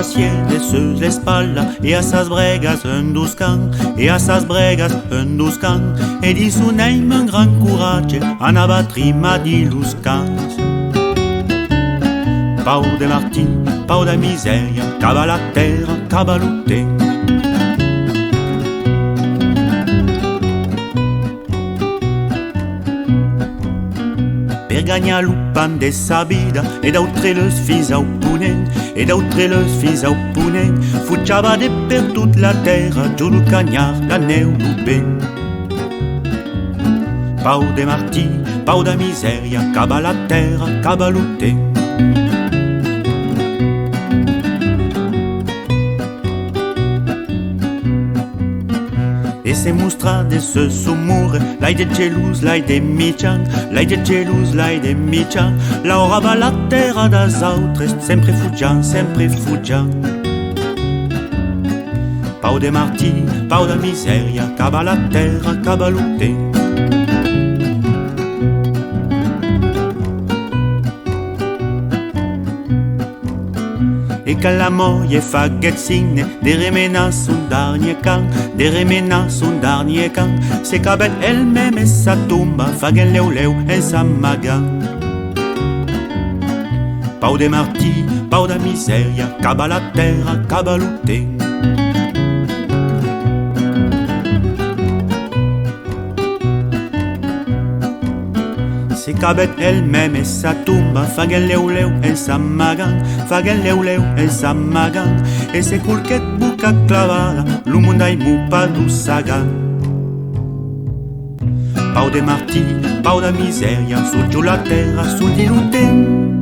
dessus l'espalda e a sas bregas un duscan, e a sas bregas un duscan, e di su neim un gran coratge anava trima di luscans. Pau de Martí, pau da miseria, cava la terra, cava l'utens. Per gagnar l'upan de sa vida, e d'autre leus fis au punent, e d'autre leus fis au punent, fugiava de per tut la terra, giù du cagnar, la neu l'upen. Pau de Martí, pau da miseria, cava la terra, cava l'utens. E se mustra de se sumure, l'ai de gelus, l'ai de michan, l'ai de gelus, l'ai de michan, la orava la terra das autres, sempre fugian, sempre fugian. Pau de Martí, pau da miseria, cava la terra, cava l'utens. E ca la moie faguet signe, de remenas un darnier can, de remenas un darnier can, se cabet el mem e sa tumba, fagen leu leu en sa magan. Pau de Martí, pau da miseria, cava la terra, cava l'utens. Se cabet el mem e sa tumba, fagen leu leu en sa magan, fagen leu leu en sa magan, e se culquet buca clavada, l'umundai mupa du sagan. Pau de Martí, pau da miseria, sul giù la terra, sul di l'utens.